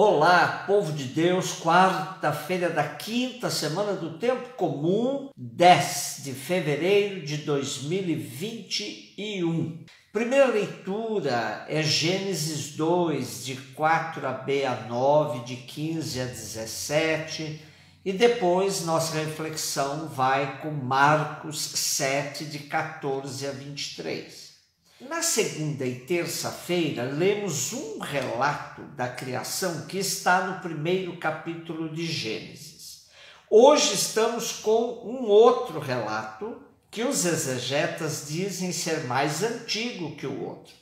Olá, povo de Deus, quarta-feira da quinta semana do Tempo Comum, 10 de fevereiro de 2021. Primeira leitura é Gênesis 2, de 4b a 9, de 15 a 17, e depois nossa reflexão vai com Marcos 7, de 14 a 23. Na segunda e terça-feira, lemos um relato da criação que está no primeiro capítulo de Gênesis. Hoje estamos com um outro relato que os exegetas dizem ser mais antigo que o outro.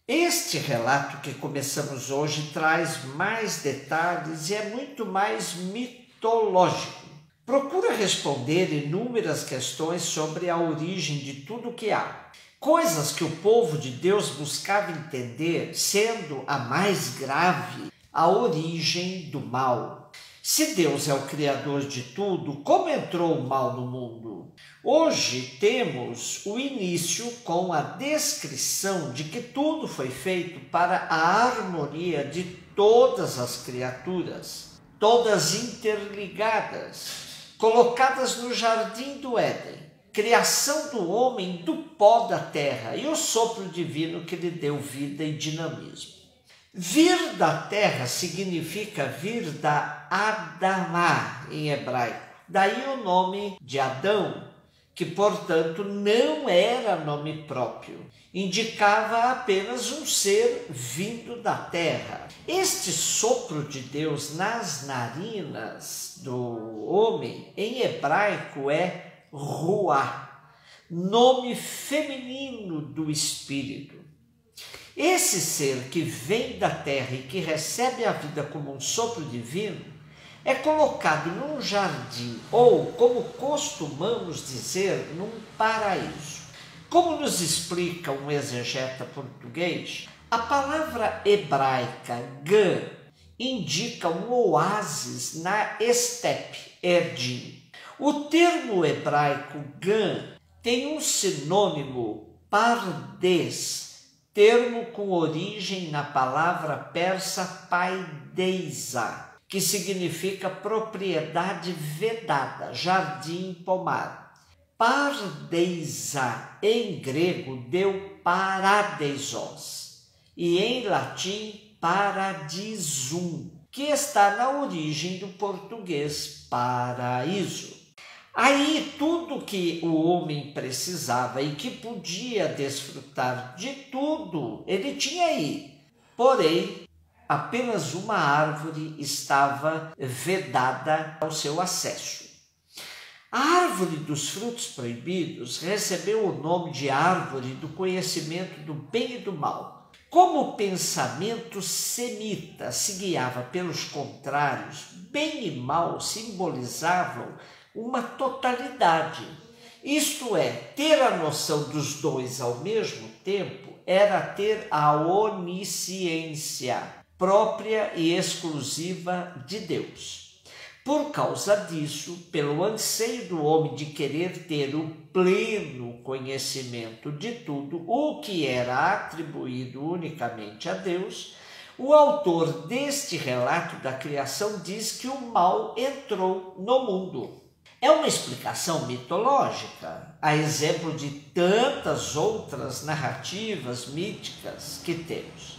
Este relato que começamos hoje traz mais detalhes e é muito mais mitológico. Procura responder inúmeras questões sobre a origem de tudo o que há. Coisas que o povo de Deus buscava entender, sendo a mais grave a origem do mal. Se Deus é o criador de tudo, como entrou o mal no mundo? Hoje temos o início com a descrição de que tudo foi feito para a harmonia de todas as criaturas, todas interligadas, colocadas no jardim do Éden. Criação do homem do pó da terra e o sopro divino que lhe deu vida e dinamismo. Vir da terra significa vir da Adamá, em hebraico. Daí o nome de Adão, que portanto não era nome próprio. Indicava apenas um ser vindo da terra. Este sopro de Deus nas narinas do homem, em hebraico, é Ruá, nome feminino do Espírito. Esse ser que vem da terra e que recebe a vida como um sopro divino é colocado num jardim, ou, como costumamos dizer, num paraíso. Como nos explica um exegeta português, a palavra hebraica Gã indica um oásis na estepe, Erdim. O termo hebraico Gã tem um sinônimo Pardes, termo com origem na palavra persa paideisa, que significa propriedade vedada, jardim, pomar. Pardeisa, em grego, deu paradeisos, e em latim paradisum, que está na origem do português paraíso. Aí tudo que o homem precisava e que podia desfrutar de tudo, ele tinha aí. Porém, apenas uma árvore estava vedada ao seu acesso. A árvore dos frutos proibidos recebeu o nome de árvore do conhecimento do bem e do mal. Como o pensamento semita se guiava pelos contrários, bem e mal simbolizavam uma totalidade. Isto é, ter a noção dos dois ao mesmo tempo era ter a onisciência própria e exclusiva de Deus. Por causa disso, pelo anseio do homem de querer ter o pleno conhecimento de tudo, o que era atribuído unicamente a Deus, o autor deste relato da criação diz que o mal entrou no mundo. É uma explicação mitológica, a exemplo de tantas outras narrativas míticas que temos.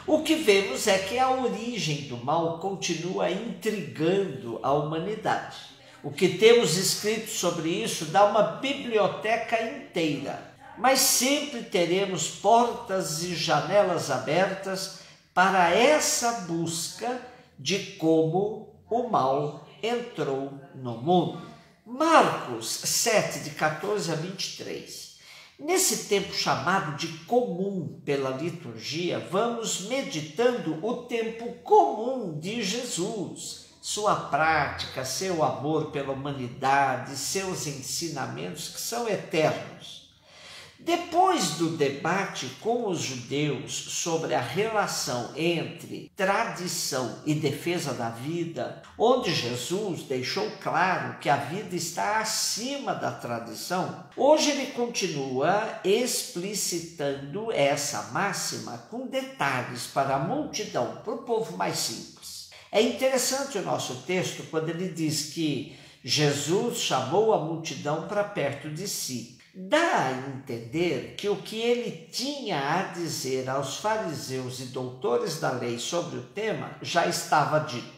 O que vemos é que a origem do mal continua intrigando a humanidade. O que temos escrito sobre isso dá uma biblioteca inteira, mas sempre teremos portas e janelas abertas para essa busca de como o mal entrou no mundo. Marcos 7, de 14 a 23. Nesse tempo chamado de comum pela liturgia, vamos meditando o tempo comum de Jesus, sua prática, seu amor pela humanidade, seus ensinamentos que são eternos. Depois do debate com os judeus sobre a relação entre tradição e defesa da vida, onde Jesus deixou claro que a vida está acima da tradição, hoje ele continua explicitando essa máxima com detalhes para a multidão, para o povo mais simples. É interessante o nosso texto quando ele diz que Jesus chamou a multidão para perto de si. Dá a entender que o que ele tinha a dizer aos fariseus e doutores da lei sobre o tema já estava dito.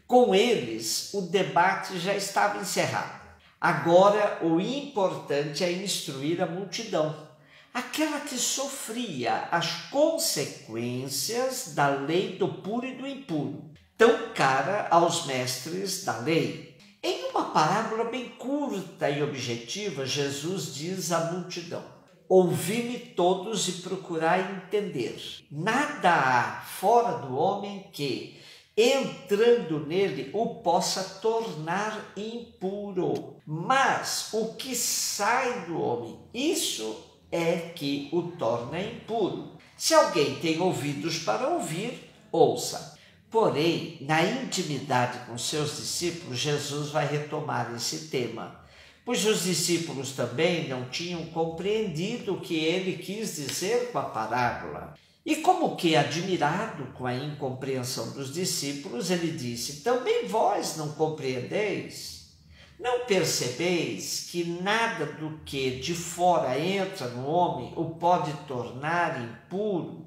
Com eles, o debate já estava encerrado. Agora, o importante é instruir a multidão, aquela que sofria as consequências da lei do puro e do impuro, tão cara aos mestres da lei. Em uma parábola bem curta e objetiva, Jesus diz à multidão: ouvi-me todos e procurai entender. Nada há fora do homem que, entrando nele, o possa tornar impuro. Mas o que sai do homem, isso é que o torna impuro. Se alguém tem ouvidos para ouvir, ouça. Porém, na intimidade com seus discípulos, Jesus vai retomar esse tema, pois os discípulos também não tinham compreendido o que ele quis dizer com a parábola. E como que, admirado com a incompreensão dos discípulos, ele disse: também vós não compreendeis? Não percebeis que nada do que de fora entra no homem o pode tornar impuro?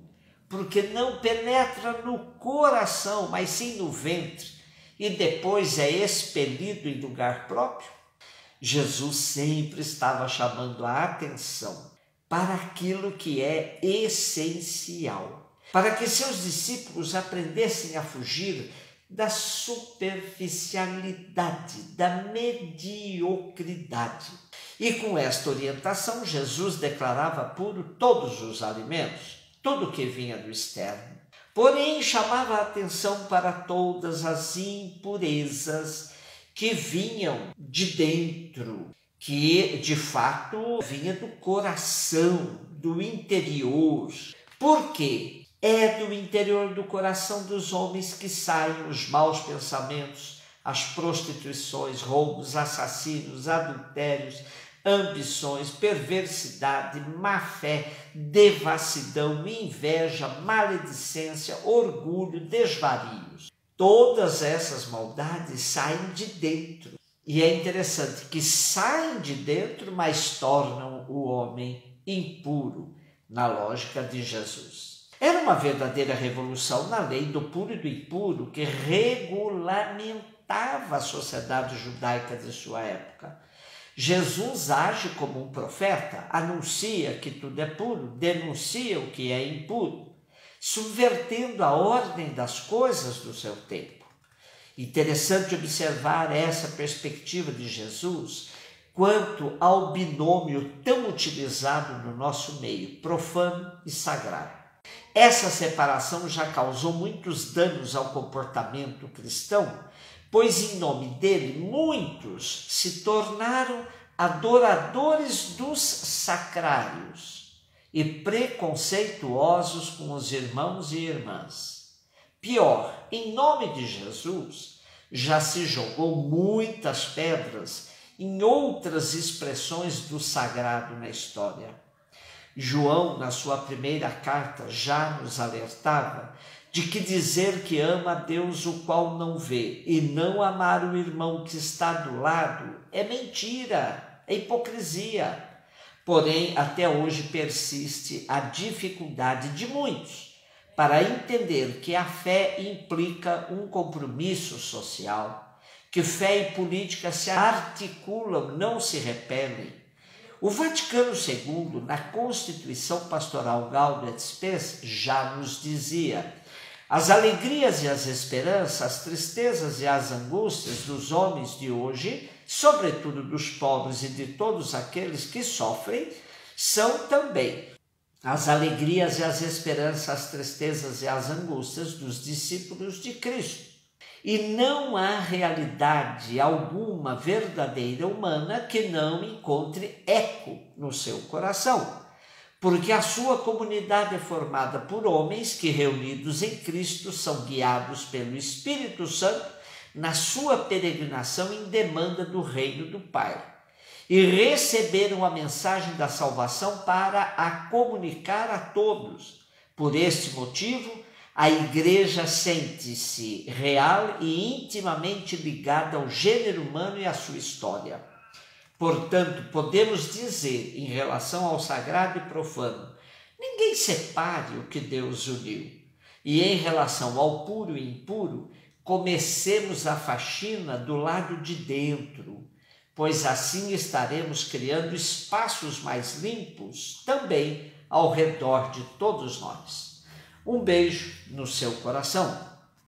Porque não penetra no coração, mas sim no ventre, e depois é expelido em lugar próprio? Jesus sempre estava chamando a atenção para aquilo que é essencial, para que seus discípulos aprendessem a fugir da superficialidade, da mediocridade. E com esta orientação, Jesus declarava puro todos os alimentos, tudo que vinha do externo. Porém, chamava a atenção para todas as impurezas que vinham de dentro, que de fato vinha do coração, do interior. Por quê? É do interior do coração dos homens que saem os maus pensamentos, as prostituições, roubos, assassinos, adultérios, ambições, perversidade, má-fé, devassidão, inveja, maledicência, orgulho, desvarios. Todas essas maldades saem de dentro. E é interessante que saem de dentro, mas tornam o homem impuro, na lógica de Jesus. Era uma verdadeira revolução na lei do puro e do impuro que regulamentava a sociedade judaica de sua época. Jesus age como um profeta, anuncia que tudo é puro, denuncia o que é impuro, subvertendo a ordem das coisas do seu tempo. Interessante observar essa perspectiva de Jesus quanto ao binômio tão utilizado no nosso meio, profano e sagrado. Essa separação já causou muitos danos ao comportamento cristão, pois em nome dele muitos se tornaram adoradores dos sacrários e preconceituosos com os irmãos e irmãs. Pior, em nome de Jesus, já se jogou muitas pedras em outras expressões do sagrado na história. João, na sua primeira carta, já nos alertava de que dizer que ama a Deus o qual não vê e não amar o irmão que está do lado é mentira, é hipocrisia. Porém, até hoje persiste a dificuldade de muitos para entender que a fé implica um compromisso social, que fé e política se articulam, não se repelem. O Vaticano II, na Constituição Pastoral Gaudium et Spes, já nos dizia: as alegrias e as esperanças, as tristezas e as angústias dos homens de hoje, sobretudo dos pobres e de todos aqueles que sofrem, são também as alegrias e as esperanças, as tristezas e as angústias dos discípulos de Cristo. E não há realidade alguma verdadeira humana que não encontre eco no seu coração, porque a sua comunidade é formada por homens que, reunidos em Cristo, são guiados pelo Espírito Santo na sua peregrinação em demanda do reino do Pai, e receberam a mensagem da salvação para a comunicar a todos. Por este motivo, A igreja sente-se real e intimamente ligada ao gênero humano e à sua história. Portanto, podemos dizer, em relação ao sagrado e profano, ninguém separe o que Deus uniu. E em relação ao puro e impuro, comecemos a faxina do lado de dentro, pois assim estaremos criando espaços mais limpos também ao redor de todos nós. Um beijo no seu coração.